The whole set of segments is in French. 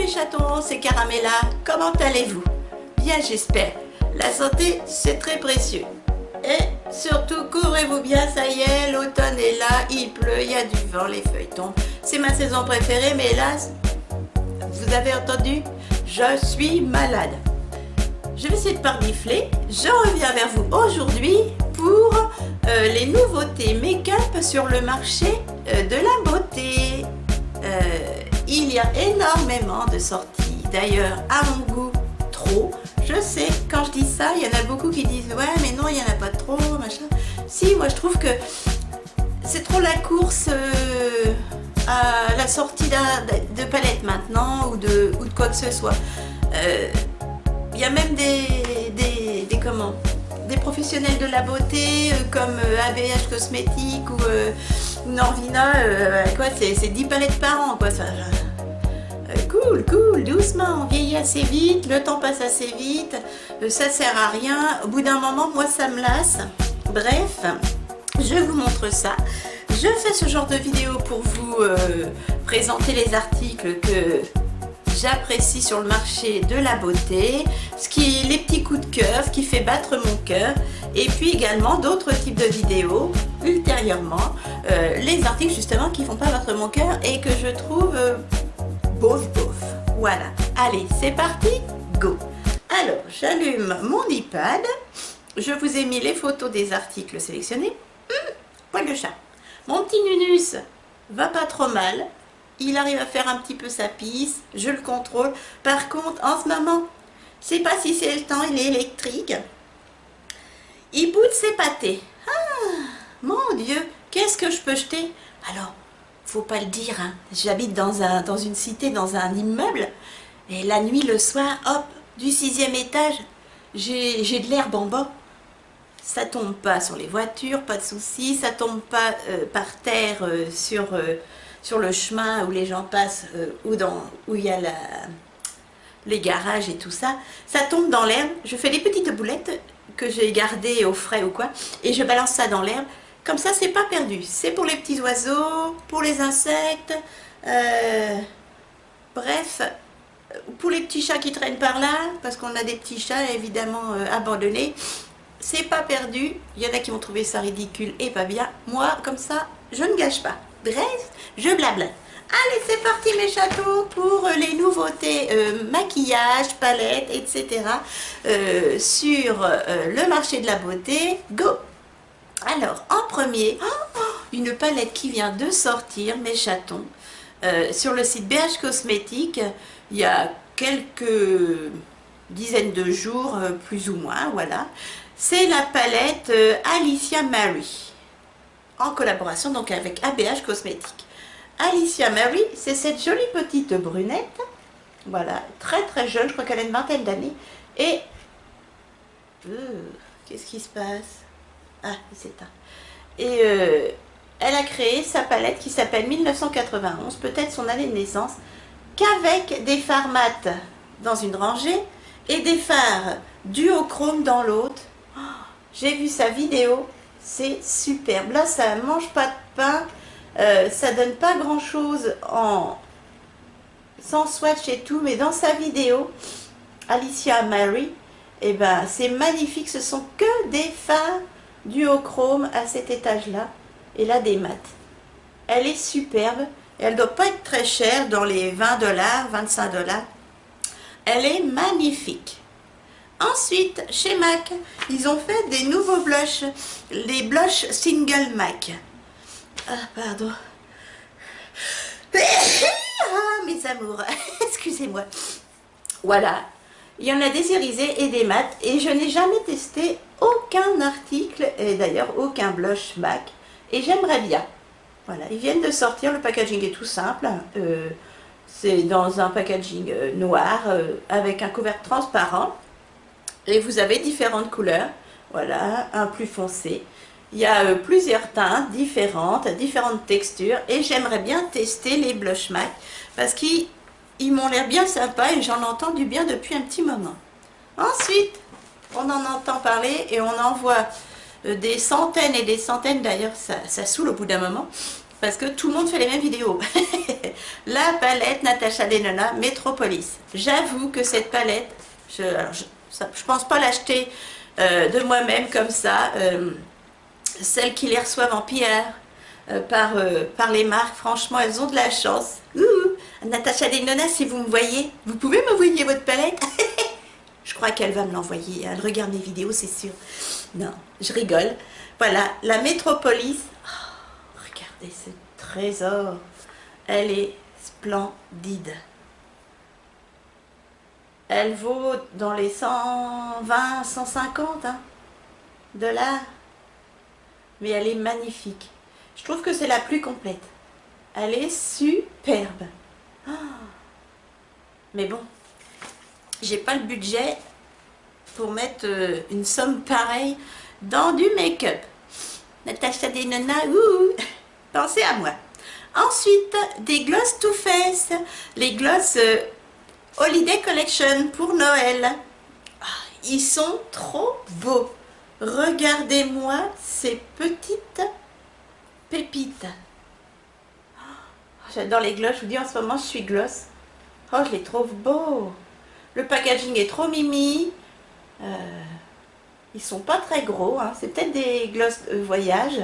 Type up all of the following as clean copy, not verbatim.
mes chatons, c'est Caramella, comment allez-vous? Bien j'espère, la santé c'est très précieux. Et surtout couvrez-vous bien, ça y est, l'automne est là, il pleut, il y a du vent, les feuilles tombent. C'est ma saison préférée mais hélas, vous avez entendu, je suis malade. Je vais essayer de parnifler, je reviens vers vous aujourd'hui pour les nouveautés make-up sur le marché de la beauté. Il y a énormément de sorties, d'ailleurs à mon goût trop. Je sais, quand je dis ça, il y en a beaucoup qui disent ouais mais non il n'y en a pas trop, machin. Si, moi je trouve que c'est trop la course à la sortie de palette maintenant ou de quoi que ce soit. Il y a même des professionnels de la beauté comme ABH Cosmétiques ou Norvina, quoi, c'est 10 palettes par an, quoi. Ça, cool, doucement, on vieillit assez vite, le temps passe assez vite, ça sert à rien. Au bout d'un moment, moi ça me lasse. Bref, je vous montre ça. Je fais ce genre de vidéo pour vous présenter les articles que j'apprécie sur le marché de la beauté, les petits coups de cœur, ce qui fait battre mon cœur, et puis également d'autres types de vidéos ultérieurement, les articles justement qui font pas battre mon cœur et que je trouve bof. Voilà, allez c'est parti, go. Alors j'allume mon iPad, je vous ai mis les photos des articles sélectionnés. Poil de chat, mon petit Nunus va pas trop mal. Il arrive à faire un petit peu sa pisse, je le contrôle. Par contre, en ce moment, je sais pas si c'est le temps, il est électrique. Il boude ses pâtés. Ah, mon Dieu, qu'est-ce que je peux jeter? Alors, faut pas le dire, hein. J'habite dans une cité, dans un immeuble. Et la nuit, le soir, hop, du 6e étage, j'ai de l'herbe en bas. Ça tombe pas sur les voitures, pas de souci. Ça tombe pas par terre sur le chemin où les gens passent, où il y a les garages et tout ça. Ça tombe dans l'herbe, je fais des petites boulettes que j'ai gardées au frais ou quoi, et je balance ça dans l'herbe, comme ça c'est pas perdu. C'est pour les petits oiseaux, pour les insectes, bref, pour les petits chats qui traînent par là, parce qu'on a des petits chats évidemment abandonnés. C'est pas perdu, il y en a qui vont trouver ça ridicule et pas bien. Moi, comme ça, je ne gâche pas. Bref, je blablate. Allez, c'est parti mes chatons pour les nouveautés maquillage, palette, etc. Sur le marché de la beauté. Go! Alors, en premier, une palette qui vient de sortir, mes chatons, sur le site BH Cosmétiques, il y a quelques dizaines de jours, plus ou moins, voilà. C'est la palette Alicia Mary, en collaboration donc avec ABH Cosmétiques. Alicia Mary, c'est cette jolie petite brunette, voilà, très jeune, je crois qu'elle a une vingtaine d'années, et qu'est-ce qui se passe? Ah, il s'éteint. Et elle a créé sa palette qui s'appelle 1991, peut-être son année de naissance, qu'avec des fards mat dans une rangée et des fards duochrome dans l'autre. Oh, j'ai vu sa vidéo. C'est superbe. Là, ça mange pas de pain. Ça donne pas grand chose sans swatch et tout. Mais dans sa vidéo, Alicia Mary, eh ben, c'est magnifique. Ce sont que des fards duochrome à cet étage-là. Et là, des mats. Elle est superbe. Elle doit pas être très chère, dans les 20 $, 25 $. Elle est magnifique. Ensuite, chez MAC, ils ont fait des nouveaux blushs, les blushs Single MAC. Ah, pardon. Ah, mes amours, excusez-moi. Voilà, il y en a des irisés et des mats, et je n'ai jamais testé aucun article, et d'ailleurs aucun blush MAC, et j'aimerais bien. Voilà, ils viennent de sortir, le packaging est tout simple. C'est dans un packaging noir, avec un couvercle transparent. Et vous avez différentes couleurs, voilà, un plus foncé. Il y a plusieurs teintes différentes textures. Et j'aimerais bien tester les blush MAC parce qu'ils m'ont l'air bien sympas et j'en entends du bien depuis un petit moment. Ensuite, on en entend parler et on en voit des centaines et des centaines, d'ailleurs ça saoule au bout d'un moment, parce que tout le monde fait les mêmes vidéos. La palette Natasha Denona Metropolis. J'avoue que cette palette, je pense pas l'acheter de moi-même comme ça. Celles qui les reçoivent en PR par les marques, franchement, elles ont de la chance. Natasha Denona, si vous me voyez, vous pouvez m'envoyer votre palette. Je crois qu'elle va me l'envoyer. Elle regarde mes vidéos, c'est sûr. Non, je rigole. Voilà, la Métropolis. Oh, regardez ce trésor. Elle est splendide. Elle vaut dans les 120, 150 dollars. Mais elle est magnifique. Je trouve que c'est la plus complète. Elle est superbe. Oh. Mais bon, j'ai pas le budget pour mettre une somme pareille dans du make-up. Natasha Denona, pensez à moi. Ensuite, des gloss Too Faced, les gloss Holiday Collection pour Noël. Ils sont trop beaux. Regardez-moi ces petites pépites. J'adore les gloss, je vous dis en ce moment je suis gloss. Oh, je les trouve beaux. Le packaging est trop mimi. Ils sont pas très gros, c'est peut-être des gloss voyage.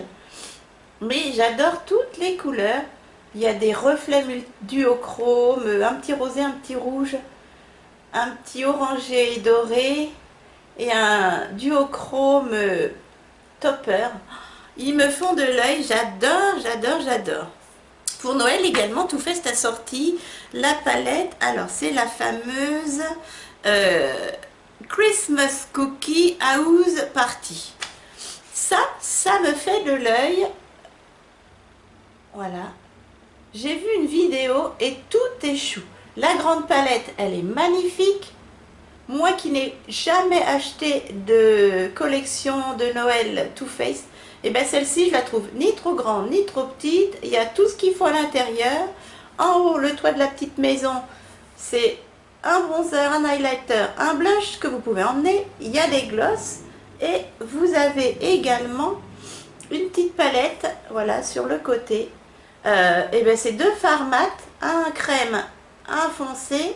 Mais j'adore toutes les couleurs. Il y a des reflets duochrome, un petit rosé, un petit rouge, un petit orangé doré et un duochrome topper. Ils me font de l'œil, j'adore, j'adore, j'adore. Pour Noël également, Too Faced a sorti la palette. Alors, c'est la fameuse Christmas Cookie House Party. Ça me fait de l'œil. Voilà. J'ai vu une vidéo et tout est chou. La grande palette, elle est magnifique. Moi qui n'ai jamais acheté de collection de Noël Too Faced, et bien celle-ci, je la trouve ni trop grande, ni trop petite. Il y a tout ce qu'il faut à l'intérieur. En haut, le toit de la petite maison, c'est un bronzer, un highlighter, un blush que vous pouvez emmener. Il y a des glosses. Et vous avez également une petite palette, voilà, sur le côté. Et bien c'est deux fards mat, un crème, un foncé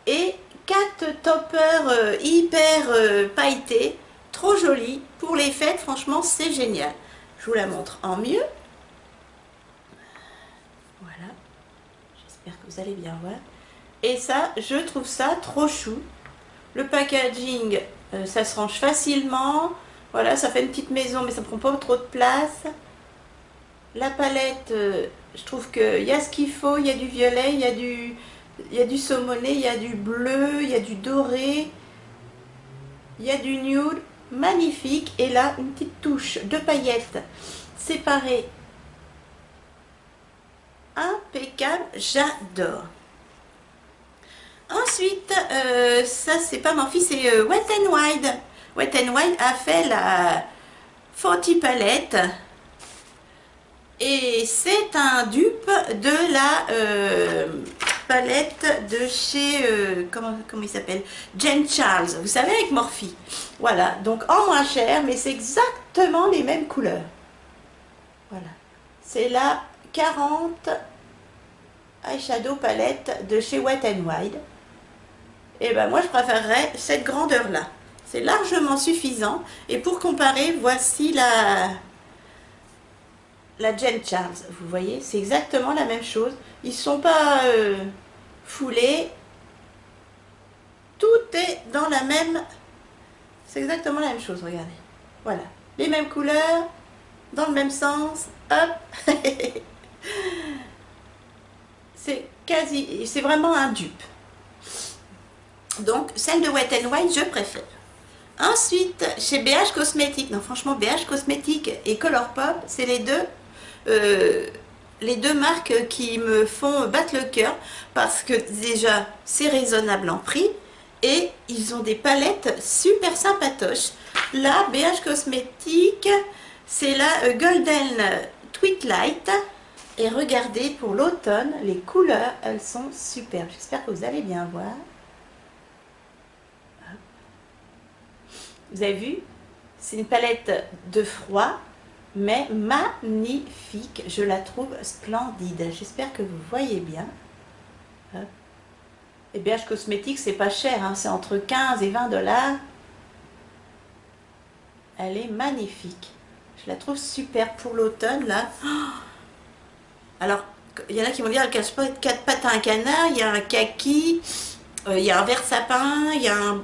et 4 toppers hyper pailletés, trop jolis pour les fêtes. Franchement c'est génial. Je vous la montre en mieux. Voilà, j'espère que vous allez bien voir. Et ça, je trouve ça trop chou. Le packaging, ça se range facilement. Voilà, ça fait une petite maison mais ça ne prend pas trop de place. La palette, je trouve qu'il y a ce qu'il faut, il y a du violet, il y a du saumoné, il y a du bleu, il y a du doré, il y a du nude, magnifique. Et là, une petite touche de paillettes séparées, impeccable, j'adore. Ensuite, ça c'est pas mon fils, c'est Wet n Wild. Wet n Wild a fait la 40 palette. Et c'est un dupe de la palette de chez, comment il s'appelle, Jen Charles, vous savez, avec Morphe. Voilà, donc en moins cher, mais c'est exactement les mêmes couleurs. Voilà, c'est la 40 eyeshadow palette de chez Wet n Wild. Et ben moi je préférerais cette grandeur là. C'est largement suffisant. Et pour comparer, voici la Jen Charles, vous voyez, c'est exactement la même chose. Ils ne sont pas foulés. Tout est dans la même... C'est exactement la même chose, regardez. Voilà, les mêmes couleurs, dans le même sens. Hop. C'est vraiment un dupe. Donc, celle de Wet n Wild, je préfère. Ensuite, chez BH Cosmetics, non franchement, BH Cosmetics et Colourpop, c'est les deux marques qui me font battre le cœur parce que déjà, c'est raisonnable en prix et ils ont des palettes super sympatoches. Là, BH Cosmetics, c'est la Golden Twilight. Et regardez, pour l'automne, les couleurs, elles sont superbes. J'espère que vous allez bien voir. Vous avez vu, c'est une palette de froid, mais magnifique. Je la trouve splendide. J'espère que vous voyez bien. Hop. Et BH Cosmétiques, c'est pas cher, hein, c'est entre 15 et 20 $. Elle est magnifique. Je la trouve super pour l'automne, là. Oh, alors, il y en a qui vont dire, elle cache pas 4 pattes à un canard, il y a un kaki, il y a un vert sapin, il y a un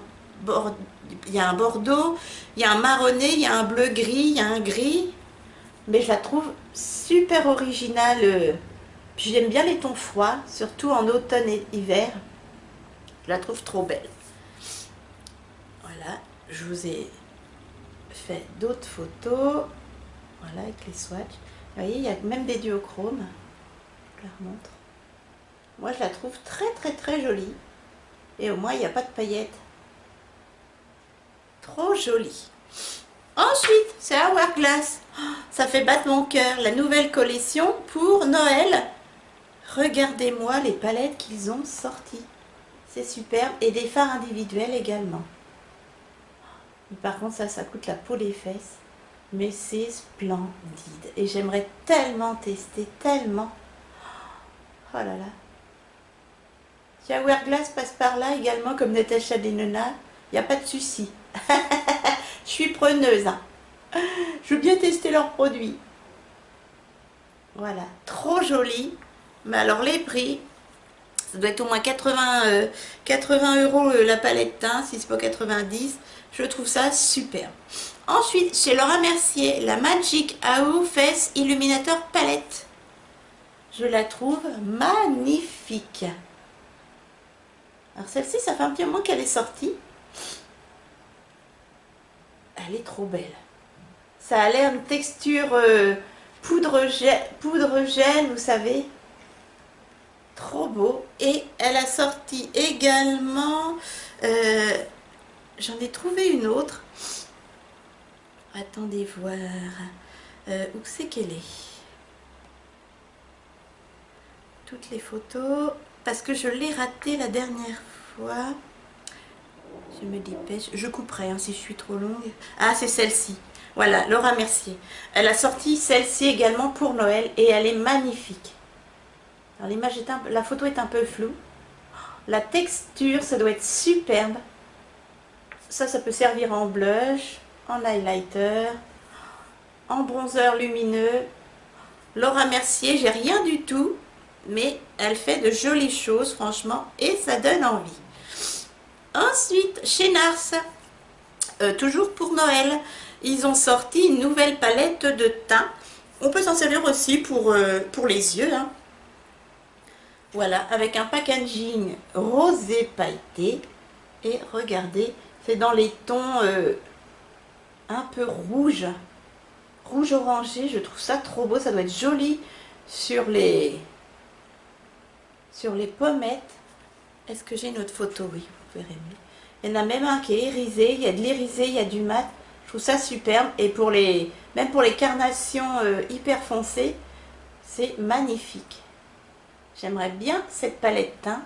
bordeaux, il y a un marronné, il y a un bleu gris, il y a un gris. Mais je la trouve super originale. Puis j'aime bien les tons froids, surtout en automne et hiver. Je la trouve trop belle. Voilà, je vous ai fait d'autres photos. Voilà, avec les swatchs. Vous voyez, il y a même des duochromes. Je la remontre. Moi, je la trouve très jolie. Et au moins, il n'y a pas de paillettes. Trop jolie. Ensuite, c'est Hourglass. Oh, ça fait battre mon cœur. La nouvelle collection pour Noël. Regardez-moi les palettes qu'ils ont sorties. C'est superbe. Et des fards individuels également. Mais par contre, ça coûte la peau des fesses. Mais c'est splendide. Et j'aimerais tellement tester, tellement. Oh là là. Si Hourglass passe par là également, comme Natasha Denona, il n'y a pas de souci. Je suis preneuse. Hein. Je veux bien tester leurs produits. Voilà, trop joli. Mais alors les prix, ça doit être au moins 80 € la palette teint, si c'est pas 90. Je trouve ça super. Ensuite, chez Laura Mercier, la Magic Hour Face Illuminator Palette. Je la trouve magnifique. Alors celle-ci, ça fait un petit moment qu'elle est sortie. Elle est trop belle. Ça a l'air une texture poudre gel, vous savez. Trop beau. Et elle a sorti également... j'en ai trouvé une autre. Attendez voir. Où c'est qu'elle est? Toutes les photos. Parce que je l'ai ratée la dernière fois. Je me dépêche. Je couperai hein, si je suis trop longue. Ah, c'est celle-ci. Voilà, Laura Mercier. Elle a sorti celle-ci également pour Noël et elle est magnifique. Alors l'image est la photo est un peu floue. La texture, ça doit être superbe. Ça peut servir en blush, en highlighter, en bronzer lumineux. Laura Mercier, j'ai rien du tout, mais elle fait de jolies choses, franchement, et ça donne envie. Ensuite, chez Nars, toujours pour Noël, ils ont sorti une nouvelle palette de teint. On peut s'en servir aussi pour les yeux. Hein. Voilà, avec un packaging rosé pailleté. Et regardez, c'est dans les tons un peu rouge orangé. Je trouve ça trop beau. Ça doit être joli sur les pommettes. Est-ce que j'ai une autre photo? Oui, vous verrez mieux. Il y en a même un qui est irisé. Il y a de l'irisé, il y a du mat. Je trouve ça superbe. Et même pour les carnations hyper foncées, c'est magnifique. J'aimerais bien cette palette teint.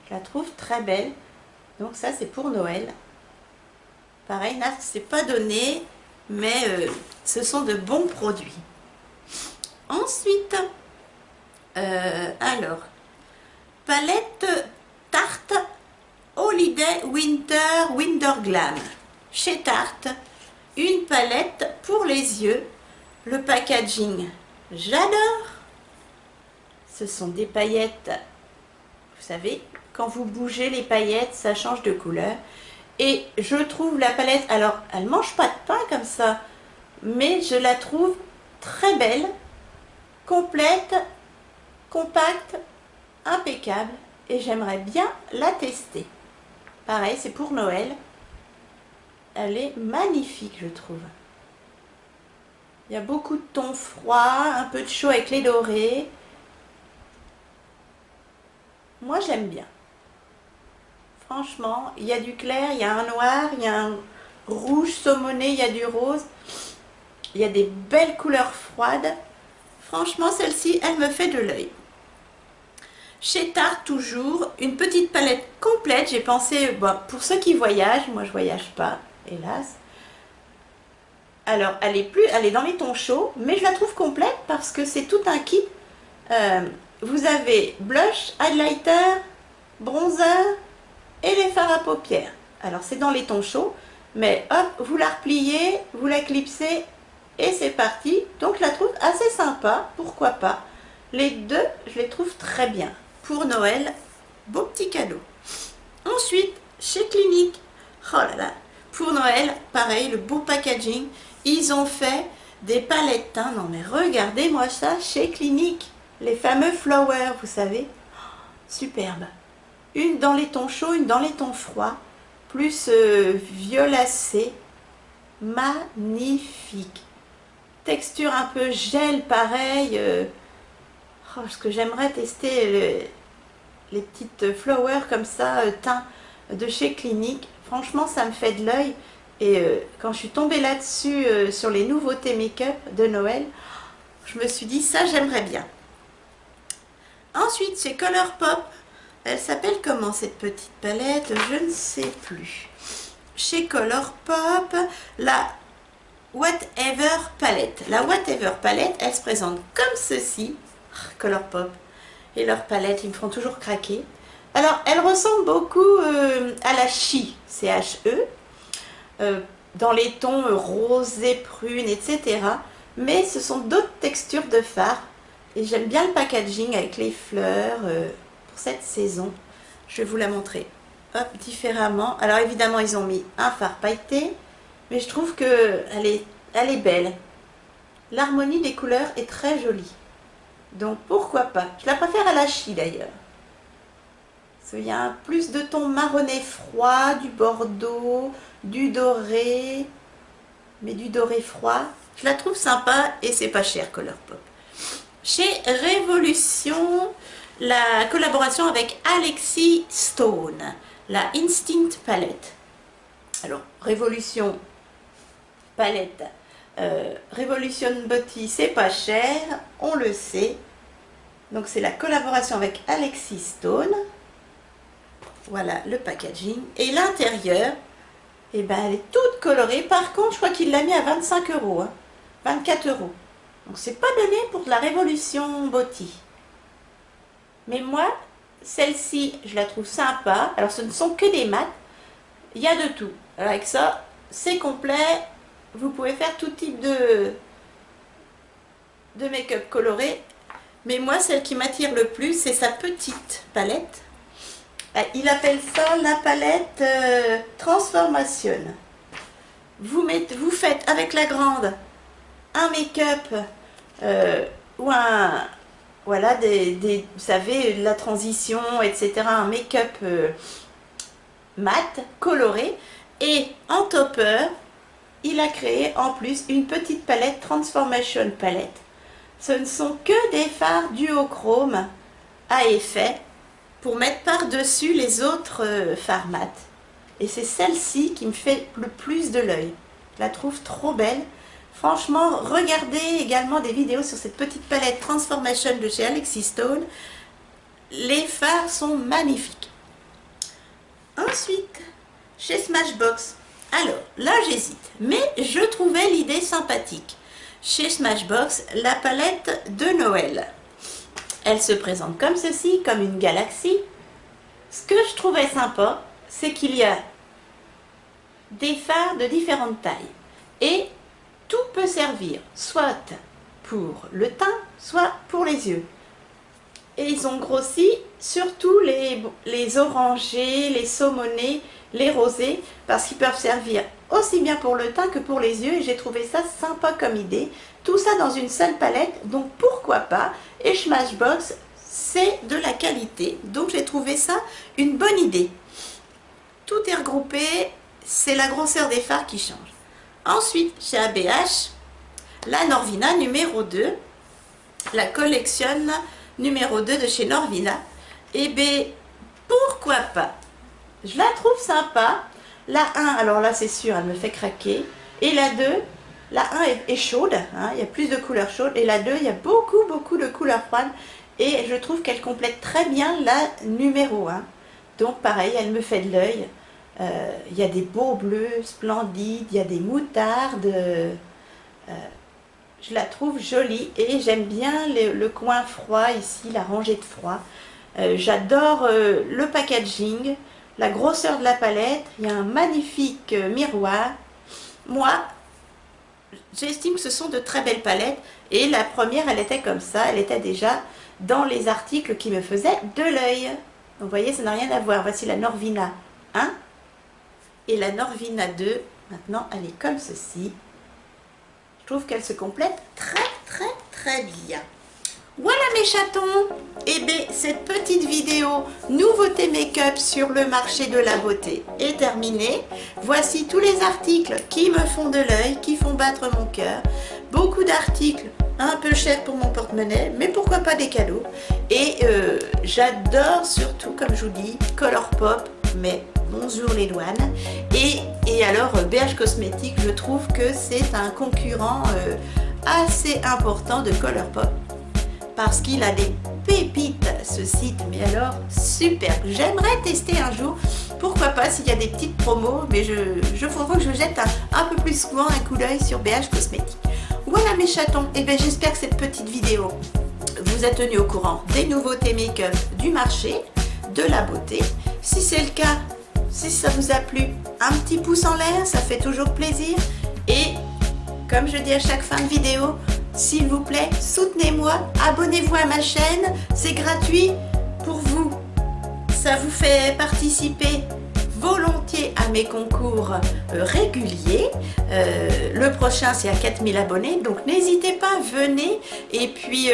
Je la trouve très belle. Donc ça, c'est pour Noël. Pareil, là, c'est pas donné, mais ce sont de bons produits. Ensuite, alors, palette Tarte Holiday Winter Glam. Chez Tarte, une palette pour les yeux. Le packaging, j'adore. Ce sont des paillettes, vous savez, quand vous bougez les paillettes, ça change de couleur. Et je trouve la palette, alors elle mange pas de pain comme ça, mais je la trouve très belle, complète, compacte, impeccable. Et j'aimerais bien la tester. Pareil, c'est pour Noël. Elle est magnifique, je trouve. Il y a beaucoup de tons froids, un peu de chaud avec les dorés. Moi, j'aime bien. Franchement, il y a du clair, il y a un noir, il y a un rouge saumoné, il y a du rose. Il y a des belles couleurs froides. Franchement, celle-ci, elle me fait de l'œil. Chez Tarte, toujours, une petite palette complète. J'ai pensé, bon, pour ceux qui voyagent, moi je voyage pas, hélas. Alors, elle est dans les tons chauds, mais je la trouve complète parce que c'est tout un kit. Vous avez blush, highlighter, bronzer et les fards à paupières. Alors, c'est dans les tons chauds, mais hop, vous la repliez, vous la clipsez et c'est parti. Donc, je la trouve assez sympa, pourquoi pas. Les deux, je les trouve très bien. Pour Noël, beau petit cadeau. Ensuite, chez Clinique, oh là là, pour Noël, pareil, le beau packaging. Ils ont fait des palettes teintes. Non mais regardez-moi ça chez Clinique. Les fameux flowers, vous savez. Superbe. Une dans les tons chauds, une dans les tons froids. Plus violacé. Magnifique. Texture un peu gel, pareil. Oh, ce que j'aimerais tester, les petites flowers comme ça, teints de chez Clinique. Franchement, ça me fait de l'œil. Et quand je suis tombée là-dessus, sur les nouveautés make-up de Noël, je me suis dit, ça, j'aimerais bien. Ensuite, chez Colourpop, elle s'appelle comment cette petite palette? Je ne sais plus. Chez Colourpop, la Whatever Palette. La Whatever Palette, elle se présente comme ceci. Colourpop et leurs palettes, ils me font toujours craquer. Alors, elle ressemble beaucoup à la Chi, C-H-E. Dans les tons rosés, prunes, etc. Mais ce sont d'autres textures de fard. Et j'aime bien le packaging avec les fleurs pour cette saison. Je vais vous la montrer. Hop, différemment. Alors évidemment, ils ont mis un fard pailleté. Mais je trouve qu'elle est belle. L'harmonie des couleurs est très jolie. Donc pourquoi pas. Je la préfère à la Chi d'ailleurs. Il y a plus de tons marronné froid, du bordeaux, du doré, mais du doré froid. Je la trouve sympa et c'est pas cher Colourpop. Chez Révolution, la collaboration avec Alexis Stone, la Instinct Palette. Alors, Révolution Palette, Revolution Beauty, c'est pas cher, on le sait. Donc c'est la collaboration avec Alexis Stone. Voilà le packaging. Et l'intérieur, eh ben, elle est toute colorée. Par contre, je crois qu'il l'a mis à 25 €, hein, 24 €. Donc, c'est pas donné pour de la Révolution Beauty. Mais moi, celle-ci, je la trouve sympa. Alors, ce ne sont que des mats. Il y a de tout. Alors, avec ça, c'est complet. Vous pouvez faire tout type de make-up coloré. Mais moi, celle qui m'attire le plus, c'est sa petite palette. Il appelle ça la palette Transformation. Vous faites avec la grande un make-up ou un, voilà, vous savez, la transition, etc. Un make-up mat, coloré. Et en topper, il a créé en plus une petite palette Transformation Palette. Ce ne sont que des fards duochrome à effet pour mettre par-dessus les autres fards mat. Et c'est celle-ci qui me fait le plus de l'œil. Je la trouve trop belle. Franchement, regardez également des vidéos sur cette petite palette Transformation de chez Alexis Stone. Les fards sont magnifiques. Ensuite, chez Smashbox. Alors, là j'hésite, mais je trouvais l'idée sympathique. Chez Smashbox, la palette de Noël. Elle se présente comme ceci, comme une galaxie. Ce que je trouvais sympa, c'est qu'il y a des fards de différentes tailles. Et tout peut servir, soit pour le teint, soit pour les yeux. Et ils ont grossi surtout les orangés, les saumonés, les rosés, parce qu'ils peuvent servir aussi bien pour le teint que pour les yeux. Et j'ai trouvé ça sympa comme idée. Tout ça dans une seule palette, donc pourquoi pas. Et Smashbox, c'est de la qualité. Donc j'ai trouvé ça une bonne idée. Tout est regroupé, c'est la grosseur des fards qui change. Ensuite, chez ABH, la Norvina numéro 2, la collection numéro 2 de chez Norvina. Et bien, pourquoi pas? Je la trouve sympa. La 1, alors là c'est sûr, elle me fait craquer. Et la 2, la 1 est chaude, hein, il y a plus de couleurs chaudes. Et la 2, il y a beaucoup de couleurs froides. Et je trouve qu'elle complète très bien la numéro 1. Donc pareil, elle me fait de l'œil. Il y a des beaux bleus splendides, il y a des moutardes. Je la trouve jolie et j'aime bien le coin froid ici, la rangée de froid. J'adore le packaging, la grosseur de la palette. Il y a un magnifique miroir. Moi, j'estime que ce sont de très belles palettes. Et la première, elle était comme ça. Elle était déjà dans les articles qui me faisaient de l'œil. Donc, vous voyez, ça n'a rien à voir. Voici la Norvina 1 et la Norvina 2. Maintenant, elle est comme ceci. Je trouve qu'elle se complète très bien. Voilà mes chatons. Et bien, cette petite vidéo nouveauté make-up sur le marché de la beauté est terminée. Voici tous les articles qui me font de l'œil, qui font battre mon cœur. Beaucoup d'articles un peu chers pour mon porte-monnaie, mais pourquoi pas des cadeaux. Et j'adore surtout, comme je vous dis, Colourpop, mais bonjour les douanes. Et alors BH Cosmetics, je trouve que c'est un concurrent assez important de Colourpop, parce qu'il a des pépites, ce site, mais alors super. J'aimerais tester un jour, pourquoi pas, s'il y a des petites promos, mais je faudra que je jette un peu plus souvent un coup d'œil sur BH Cosmetics. Voilà mes chatons, et bien j'espère que cette petite vidéo vous a tenu au courant des nouveautés make-up du marché de la beauté. Si c'est le cas, si ça vous a plu, un petit pouce en l'air, ça fait toujours plaisir. Et comme je dis à chaque fin de vidéo, s'il vous plaît, soutenez-moi, abonnez-vous à ma chaîne, c'est gratuit pour vous. Ça vous fait participer volontiers à mes concours réguliers. Le prochain, c'est à 4000 abonnés, donc n'hésitez pas, venez. Et puis,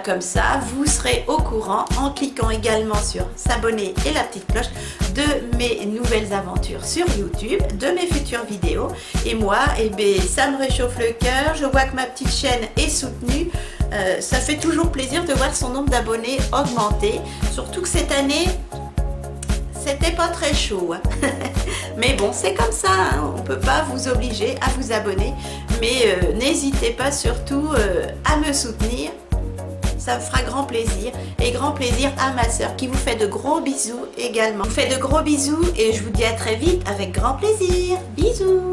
comme ça, vous serez au courant en cliquant également sur s'abonner et la petite cloche de mes nouvelles aventures sur YouTube, de mes futures vidéos. Et moi, ça me réchauffe le cœur. Je vois que ma petite chaîne est soutenue. Ça fait toujours plaisir de voir son nombre d'abonnés augmenter. Surtout que cette année, c'était pas très chaud. Mais bon, c'est comme ça. On ne peut pas vous obliger à vous abonner. Mais n'hésitez pas surtout à me soutenir. Ça me fera grand plaisir. Et grand plaisir à ma soeur qui vous fait de gros bisous également. Je vous fais de gros bisous et je vous dis à très vite avec grand plaisir. Bisous.